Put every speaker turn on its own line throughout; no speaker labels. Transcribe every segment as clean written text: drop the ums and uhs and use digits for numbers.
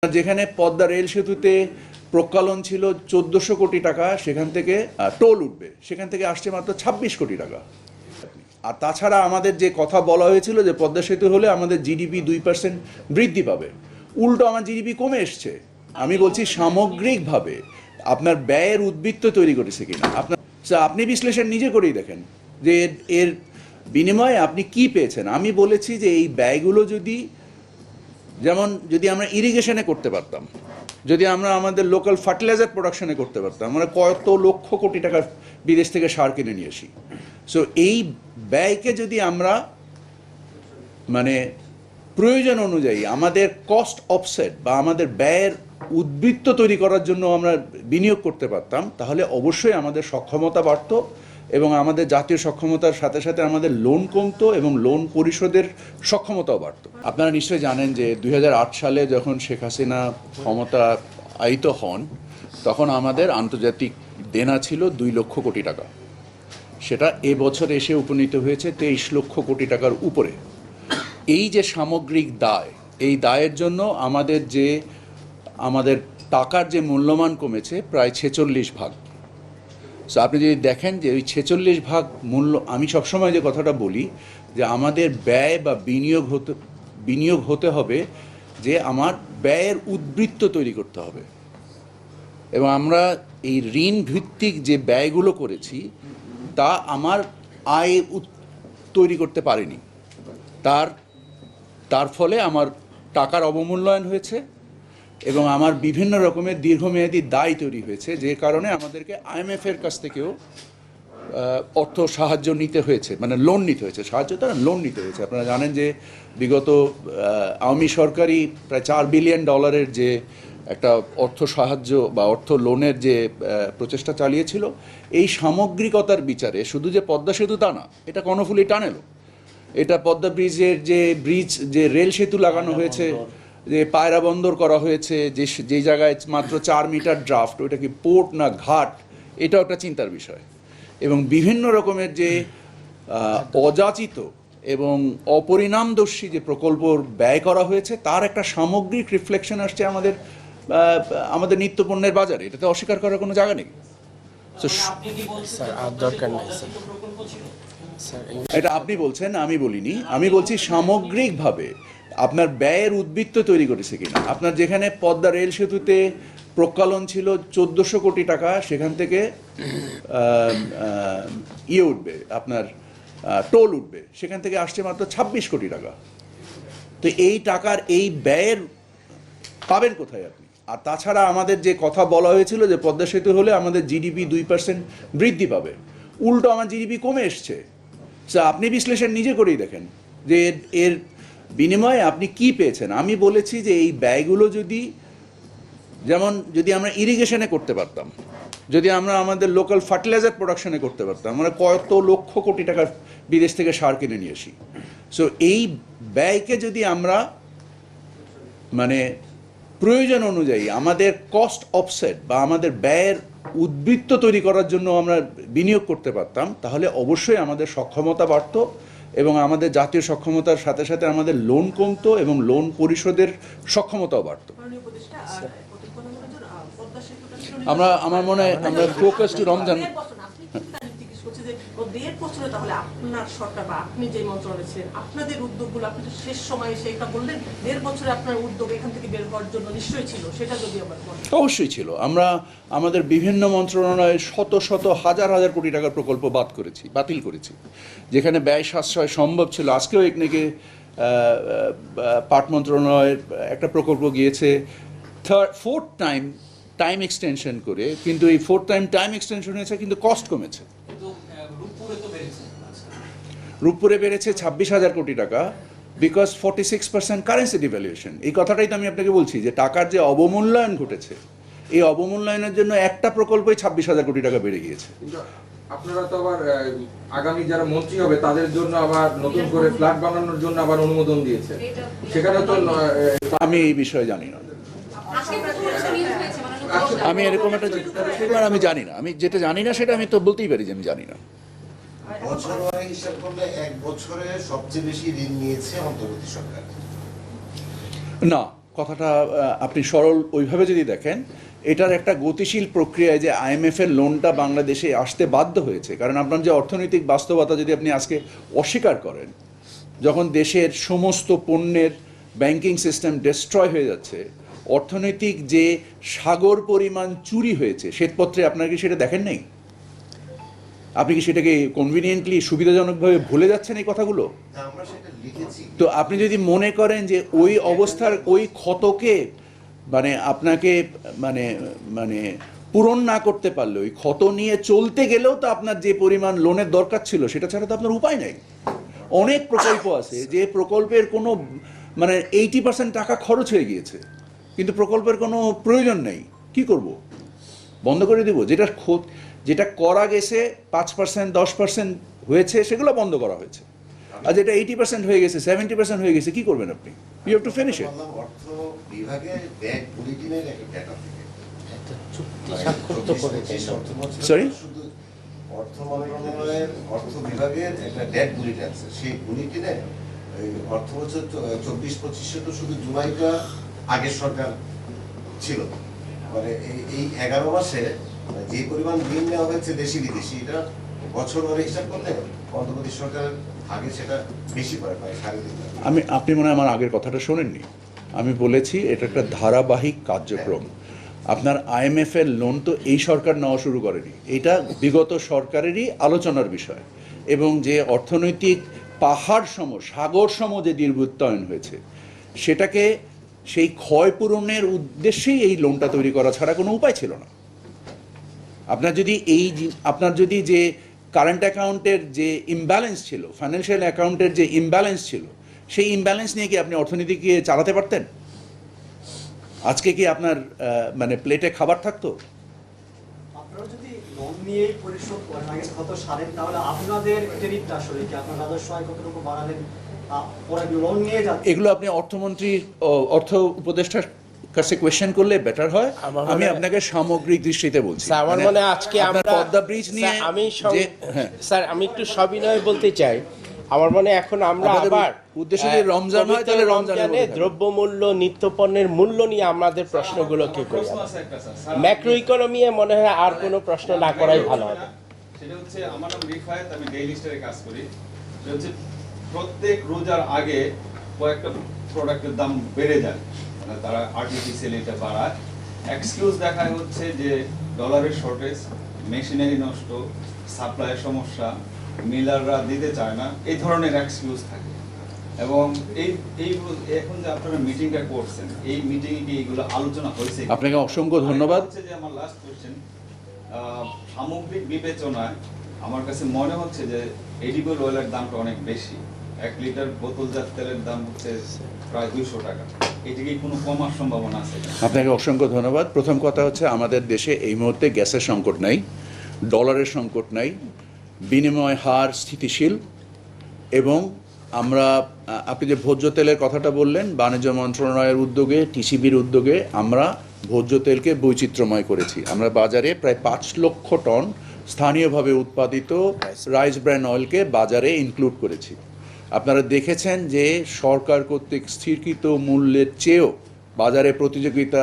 যেখানে পদ্মা রেল সেতুতে প্রজ্ঞালন ছিল 1400 কোটি টাকা, সেখান থেকে টোল উঠবে, সেখান থেকে আসছে মাত্র 26 কোটি টাকা। আর তাছাড়া আমাদের যে কথা বলা হয়েছিল যে পদ্মা সেতু হলে আমাদের জিডিপি 2% বৃদ্ধি পাবে, উল্টো আমার জিডিপি কমে এসছে। আমি বলছি সামগ্রিকভাবে আপনার ব্যয়ের উদ্বৃত্ত তৈরি করেছে কিনা আপনি বিশ্লেষণ নিজে করেই দেখেন যে এর বিনিময়ে আপনি কি পেয়েছেন। আমি বলেছি যে এই ব্যয়গুলো যেমন যদি আমরা ইরিগেশনে করতে পারতাম, যদি আমরা আমাদের লোকাল ফার্টিলাইজার প্রোডাকশনে করতে পারতাম, আমরা কত লক্ষ কোটি টাকার বিদেশ থেকে সার কিনে নিয়ে আসি। সো এই ব্যয়কে যদি আমরা প্রয়োজন অনুযায়ী আমাদের কস্ট অফসেট বা আমাদের ব্যয়ের উদ্বৃত্ত তৈরি করার জন্য আমরা বিনিয়োগ করতে পারতাম, তাহলে অবশ্যই আমাদের সক্ষমতা বাড়তো এবং আমাদের জাতীয় সক্ষমতার সাথে সাথে আমাদের লোন কমতো এবং লোন পরিশোধের সক্ষমতাও বাড়তো। আপনারা নিশ্চয়ই জানেন যে 2008 সালে যখন শেখ হাসিনা ক্ষমতা আয়িত হন, তখন আমাদের আন্তর্জাতিক দেনা ছিল 2 লক্ষ কোটি টাকা। সেটা এবছর এসে উপনীত হয়েছে 23 লক্ষ কোটি টাকার উপরে। এই যে সামগ্রিক দায়, এই দায়ের জন্য আমাদের টাকার যে মূল্যমান কমেছে প্রায় 46 ভাগ। সো আপনি যদি দেখেন যে ওই 46 ভাগ মূল্য, আমি সবসময় যে কথাটা বলি যে আমাদের ব্যয় বা বিনিয়োগ হতে হবে যে আমার ব্যয়ের উদ্বৃত্ত তৈরি করতে হবে। এবং আমরা এই ঋণ ভিত্তিক যে ব্যয়গুলো করেছি তা আমার আয় তৈরি করতে পারিনি। তার ফলে আমার টাকার অবমূল্যায়ন হয়েছে এবং আমার বিভিন্ন রকমের দীর্ঘমেয়াদী দায় তৈরি হয়েছে, যে কারণে আমাদেরকে IMF-এর কাছ থেকেও অর্থ সাহায্য নিতে হয়েছে, লোন নিতে হয়েছে, সাহায্য তারা লোন নিতে হয়েছে। আপনারা জানেন যে বিগত আওয়ামী সরকারই প্রায় $4 বিলিয়ন যে একটা অর্থ সাহায্য বা অর্থ লোনের যে প্রচেষ্টা চালিয়েছিল, এই সামগ্রিকতার বিচারে শুধু যে পদ্মা সেতু তা না, এটা কর্ণফুলী টানেলও, এটা পদ্মা ব্রিজের যে রেল সেতু লাগানো হয়েছে, যে পায়রা বন্দর করা হয়েছে, যে জায়গায় মাত্র 4 মিটার ড্রাফট, ওইটা কি পোর্ট না ঘাট, এটাও একটা চিন্তার বিষয়। এবং বিভিন্ন রকমের যে অযাচিত এবং অপরিণামদর্শী যে প্রকল্প ব্যয় করা হয়েছে, তার একটা সামগ্রিক রিফ্লেকশন আসছে আমাদের নিত্যপণ্যের বাজারে। এটাতে অস্বীকার করার কোনো জায়গা নেই। এটা আপনি বলছেন, আমি বলিনি। আমি বলছি সামগ্রিকভাবে আপনার ব্যয়ের উদ্বৃত্ত তৈরি করেছে কিনা। আপনার যেখানে পদ্মা রেল সেতুতে প্রজ্ঞালন ছিল 1400 কোটি টাকা, সেখান থেকে উঠবে, আপনার টোল উঠবে, সেখান থেকে আসছে মাত্র 26 কোটি টাকা। তো এই টাকার এই ব্যয়ের পাবেন কোথায় আপনি? আর তাছাড়া আমাদের যে কথা বলা হয়েছিল যে পদ্মা সেতু হলে আমাদের জিডিপি 2% বৃদ্ধি পাবে, উল্টো আমার জিডিপি কমে এসছে। আপনি বিশ্লেষণ নিজে করেই দেখেন যে এর বিনিময়ে আপনি কি পেয়েছেন। আমি বলেছি যে এই ব্যয়গুলো যদি আমরা ইরিগেশনে করতে পারতাম, যদি আমরা আমাদের লোকাল ফার্টিলাইজার প্রোডাকশনে করতে পারতাম, আমরা কত লক্ষ কোটি টাকার বিদেশ থেকে সার কিনে নিয়ে আসি। সো এই ব্যয়কে যদি আমরা প্রয়োজন অনুযায়ী আমাদের কস্ট অফসেট বা আমাদের ব্যয়ের উদ্বৃত্ত তৈরি করার জন্য আমরা বিনিয়োগ করতে পারতাম, তাহলে অবশ্যই আমাদের সক্ষমতা বাড়তো এবং আমাদের জাতীয় সক্ষমতার সাথে সাথে আমাদের লোন কমতো এবং লোন পরিশোধের সক্ষমতাও বাড়তো। আমার মনে হয় আমরা ফোকাস টু রমজান।
তাহলে আপনার সরকার বা আপনি যে মন্ত্রণালয়ে ছিলেন, আপনাদের উদ্যোগগুলো, আপনি তো শেষ সময়ে সেটা বললেন, 1.5 বছরে আপনার উদ্যোগ এখান থেকে বের হওয়ার জন্য নিশ্চয়ই ছিল, সেটা যদি আবার
অবশ্যই ছিল। আমরা আমাদের বিভিন্ন মন্ত্রণালয়ে শত শত হাজার হাজার কোটি টাকার প্রকল্প বাতিল করেছি, যেখানে ব্যয় সাশ্রয় সম্ভব ছিল। আজকেও একদিকে পাট মন্ত্রণালয়ের একটা প্রকল্প গিয়েছে ফোর্থ টাইম এক্সটেনশন করে, কিন্তু এই ফোর্থ টাইম এক্সটেনশন হয়েছে কিন্তু কস্ট কমেছে। রূপপুরে বেড়েছে 26,000 কোটি টাকা, বিকজ 46% কারেন্সি ডিভ্যালুয়েশন। এই কথাটাই তো আমি আপনাকে বলছি যে টাকার যে অবমূল্যায়ন ঘটেছে, এই অবমূল্যায়নের জন্য একটা প্রকল্পই 26,000 কোটি টাকা বেড়ে গিয়েছে।
আপনারা তো আবার আগামী যারা মন্ত্রী হবে তাদের জন্য আবার নতুন করে ফ্ল্যাট বানানোর জন্য আবার অনুমোদন দিয়েছে, সেখানে তো
আমি এই বিষয়ে জানি না। আমি এরকম একটা আমি জানি না। আমি যেটা জানি না সেটা আমি তো বলতেই পারি যে আমি জানি না।
বছরে হিসাব করলে 1 বছরে সবচেয়ে বেশি ঋণ নিয়েছে অন্তর্বর্তী সরকার।
না, কথাটা আপনি সরল ওইভাবে যদি দেখেন, এটার একটা গতিশীল প্রক্রিয়ায় যে আইএমএফের লোনটা বাংলাদেশে আসতে বাধ্য হয়েছে, কারণ আপনার যে অর্থনৈতিক বাস্তবতা যদি আপনি আজকে অস্বীকার করেন, যখন দেশের সমস্ত পণ্যের ব্যাংকিং সিস্টেম ডিস্ট্রয় হয়ে যাচ্ছে, অর্থনৈতিক যে সাগর পরিমাণ চুরি হয়েছে শ্বেতপত্রে, আপনারা কি সেটা দেখেন নাই? আপনি কি সেটাকে কনভিনিয়েন্টলি সুবিধাজনকভাবে ভুলে যাচ্ছেন এই কথাগুলো?
না, আমরা সেটা লিখেছি।
তো আপনি যদি মনে করেন যে ওই অবস্থার ওই ক্ষতকে মানে আপনাকে মানে মানে পূরণ না করতে পারলে, ওই ক্ষত নিয়ে চলতে গেলেও তো আপনার যে পরিমাণ লোনের দরকার ছিল সেটা ছাড়া তো আপনার উপায় নাই। অনেক প্রকল্প আছে যে প্রকল্পের কোনো মানে 80% টাকা খরচ হয়ে গিয়েছে, কিন্তু প্রকল্পের কোনো প্রয়োজন নেই। কি করব? বন্ধ করে দেব? যেটা করা গেছে 5% 10% হয়েছে, সেগুলো বন্ধ করা হয়েছে। আর যেটা 80% হয়ে গেছে, 70% হয়ে গেছে, কি করবেন আপনি? You have to finish it.
বললাম, অর্থ বিভাগের ব্যাংক বুলেটিনের একটা ডেটা থেকে
একটা চুক্তি স্বাক্ষরিত করেছে।
Sorry?
শুধু অর্থ মন্ত্রণালয়ের অর্থ বিভাগের একটা ডেট বুলেটিন আছে, সেই বুলেটিনে অর্থ বছর 24-25 তো শুধু জুলাইটা আগের সরকার ছিল, মানে এই 11 মাসে যে পরিমাণ ঋণ নেওয়া হয়েছে দেশি বিদেশি, এটা বছর ধরে হিসাব করলে অন্তর্বর্তী সরকারের আগে সেটা বেশি পড়ে, প্রায় 3.5 লাখ।
আপনি মনে হয় আমার আগের কথাটা শোনেননি। আমি বলেছি এটা একটা ধারাবাহিক কার্যক্রম। আপনার আইএমএফ এর লোন তো এই সরকার নেওয়া শুরু করেনি, এটা বিগত সরকারেরই আলোচনার বিষয়। এবং যে অর্থনৈতিক পাহাড় সম সাগর সম যে দুর্বৃত্তায়ন হয়েছে, সেটাকে সেই ক্ষয়পূরণের উদ্দেশ্যেই এই লোনটা তৈরি করা ছাড়া কোনো উপায় ছিল না। আপনার যদি যে কারেন্ট অ্যাকাউন্টের যে ইমব্যালেন্স ছিল, ফাইন্যান্সিয়াল অ্যাকাউন্টের যে ইমব্যালেন্স ছিল, সেই ইমব্যালেন্স নিয়ে কি আপনি অর্থনীতিকে চালাতে পারতেন? আজকে কি আপনার মানে প্লেটে খাবার থাকতো?
আপনারা যদি লোন নিয়েই পরিশোধ করেন, আগে কত সারেন, তাহলে আপনাদের ক্রেডিটটা আসলে কি আপনার রাজস্ব আয় কতটুকু বাড়ালেন? ওরা লোন নিয়ে যাচ্ছে।
এগুলো আপনি অর্থমন্ত্রীর অর্থ উপদেষ্টার কাছে কোয়েশ্চেন করলে বেটার হয়। আমি আপনাকে সামগ্রিক দৃষ্টিতে বলছি।
স্যার, আমার মনে হয় আজকে
আপনার
আমরা
পদ্মা ব্রিজ নিয়ে
স্যার,
হ্যাঁ,
স্যার আমি একটু সবিনয় বলতে চাই। আমার মনে হয় এখন আমরা
আমাদের
আবার
উদ্দেশ্য যদি রমজান হয়, তাহলে রমজানে
দ্রব্যমূল্য, নিত্যপণ্যের মূল্য নিয়ে আমাদের প্রশ্নগুলোকে করি। ম্যাক্রো ইকোনমি মনে হয় আর কোনো প্রশ্ন না করাই ভালো হবে।
সেটা হচ্ছে, আমার নাম রিফায়েত, আমি ডেইলি স্টারে কাজ করি। সেটা হচ্ছে প্রত্যেক রোজার আগে কয়েকটা প্রোডাক্টের দাম বেড়ে যায়, মানে তারা আর্টিফিশিয়ালি এটা বাড়ায়। এক্সকিউজ দেখায় হচ্ছে যে ডলারের শর্টেজ, মেশিনারি নষ্ট, সাপ্লাইয়ের সমস্যা, মিলাররা দিতে চায় না, এই ধরনের এক্সকিউজ থাকে। এবং এই এখন যে আপনারা মিটিংটা করছেন, এই মিটিংয়ে কি এগুলো আলোচনা হয়েছে?
আপনাকে অসংখ্য ধন্যবাদ।
হচ্ছে যে আমার লাস্ট কোশ্চেন, সামগ্রিক বিবেচনায় আমার কাছে মনে হচ্ছে যে এডিবল অয়েলের দামটা অনেক বেশি। 1 লিটার বোতলজাত তেলের দাম হচ্ছে প্রায় 200 টাকা। এটা কি কোনো কমার সম্ভাবনা আছে?
আপনাকে অসংখ্য ধন্যবাদ। প্রথম কথা হচ্ছে, আমাদের দেশে এই মুহূর্তে গ্যাসের সংকট নাই, ডলারের সংকট নাই, বিনিময় হার স্থিতিশীল। এবং আমরা আপনি যে ভোজ্য তেলের কথাটা বললেন, বাণিজ্য মন্ত্রণালয়ের উদ্যোগে, টিসিবির উদ্যোগে আমরা ভোজ্য তেলকে বৈচিত্র্যময় করেছি। আমরা বাজারে প্রায় 5 লক্ষ টন স্থানীয়ভাবে উৎপাদিত রাইস ব্র্যান্ড অয়েলকে বাজারে ইনক্লুড করেছি। আপনারা দেখেছেন যে সরকার কর্তৃক স্থিরকৃত মূল্যের চেয়েও বাজারে প্রতিযোগিতা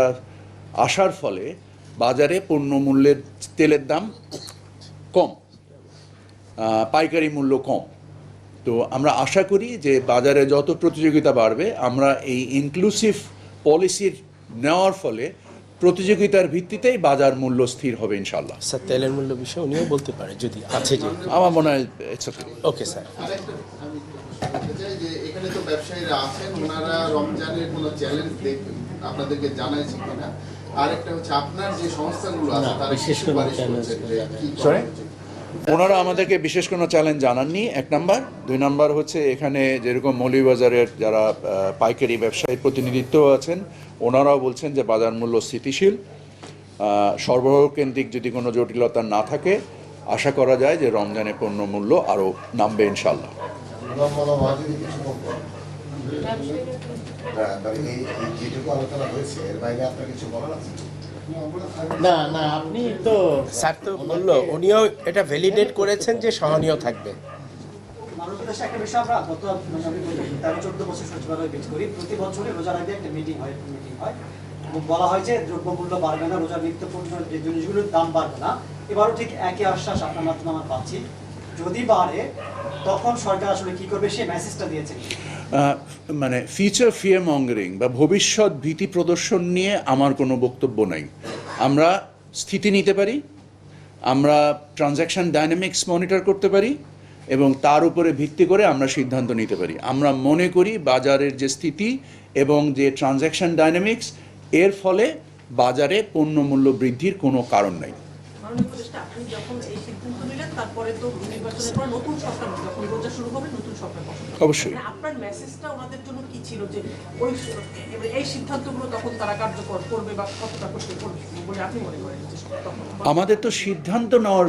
আসার ফলে বাজারে পণ্য মূল্যের তেলের দাম কম, পাইকারি মূল্য কম। তো আমরা আশা করি যে বাজারে যত প্রতিযোগিতা বাড়বে, আমরা এই ইনক্লুসিভ পলিসির নেওয়ার ফলে প্রতিযোগিতার ভিত্তিতেই বাজার মূল্য স্থির হবে ইনশাল্লাহ।
স্যার, তেলের মূল্য বিষয়ে উনিও বলতে পারে যদি আছে যে।
আমার মনে হয় ইটস ওকে।
Okay sir.
আরেকটা আমি বলতে চাই যে এখানে তো ব্যবসায়ীরা আছেন, ওনারা রমজানের কোনো চ্যালেঞ্জ আপনাদেরকে জানাইছে কিনা? আরেকটা হচ্ছে আপনার যে সংস্থাগুলো আছে তারা
বিশেষ কোনো চ্যালেঞ্জ
সরি, ওনারা আমাদেরকে বিশেষ কোনো চ্যালেঞ্জ জানাননি, 1 নাম্বার। 2 নাম্বার হচ্ছে, এখানে যেরকম মৌলভীবাজারের যারা পাইকারি ব্যবসায়ী প্রতিনিধিত্ব আছেন, ওনারাও বলছেন যে বাজার মূল্য স্থিতিশীল। সরবরাহ কেন্দ্রিক যদি কোনো জটিলতা না থাকে, আশা করা যায় যে রমজানে পণ্য মূল্য আরও নামবে ইনশাল্লাহ।
যেটুকু আলোচনা হয়েছে এর বাইরে আপনার কিছু বলার আছে?
না না, আপনি তো স্যার তো বললো, উনিও এটা ভ্যালিডেট করেছেন যে সহনীয় থাকবে।
উপদেষ্টা একটা বিষয় আমরা গত 13-14 বছর সচিবালয়ে কাজ করি, প্রতি বছরই রোজার আগে একটা মিটিং হয় এবং বলা হয় যে দ্রব্যমূল্য বাড়বে না, রোজার নিত্য প্রয়োজনীয় যে জিনিসগুলোর দাম বাড়বে না। এবারও ঠিক একই আশ্বাস আপনার মাধ্যমে আমরা পাচ্ছি, যদি বাড়ে তখন সরকার আসলে কি করবে সেই মেসেজটা দিয়েছে।
মানে ফিউচার ফিয়ার মঙ্গারিং বা ভবিষ্যৎ ভীতি প্রদর্শন নিয়ে আমার কোনো বক্তব্য নাই। আমরা স্থিতি নিতে পারি, আমরা ট্রানজ্যাকশন ডাইনামিক্স মনিটর করতে পারি এবং তার উপরে ভিত্তি করে আমরা সিদ্ধান্ত নিতে পারি। আমরা মনে করি বাজারের যে স্থিতি এবং যে ট্রানজ্যাকশন ডাইনামিক্স, এর ফলে বাজারে পণ্য মূল্য বৃদ্ধির কোনো কারণ নাই।
মাননীয় উপদেষ্টা, আপনি যখন এই সিদ্ধান্ত নিলেন তারপরে তো নির্বাচনের পর নতুন সরকার, যখন রোজা শুরু হবে নতুন সরকার গঠন হবে।
অবশ্যই।
মানে আপনার মেসেজটা ওনাদের জন্য কি ছিল যে ওই এই সিদ্ধান্তগুলো তখন তারা কার্যকর করবে বা কতটা করতে করবে বলে আপনি মনে করেন যে তখন?
আমাদের তো সিদ্ধান্ত নেওয়ার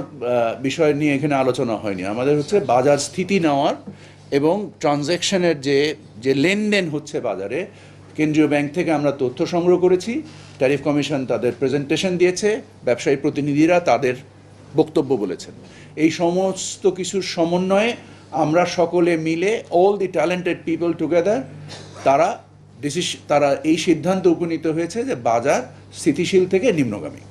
বিষয় নিয়ে এখানে আলোচনা হয়নি। আমাদের হচ্ছে বাজার স্থিতি নেওয়ার এবং ট্রানজ্যাকশনের যে লেনদেন হচ্ছে বাজারে, কেন্দ্রীয় ব্যাংক থেকে আমরা তথ্য সংগ্রহ করেছি, ট্যারিফ কমিশন তাদের প্রেজেন্টেশন দিয়েছে, ব্যবসায়ী প্রতিনিধিরা তাদের বক্তব্য বলেছেন। এই সমস্ত কিছুর সমন্বয়ে আমরা সকলে মিলে, all the talented people together, তারা এই সিদ্ধান্তে উপনীত হয়েছে যে বাজার স্থিতিশীল থেকে নিম্নগামী।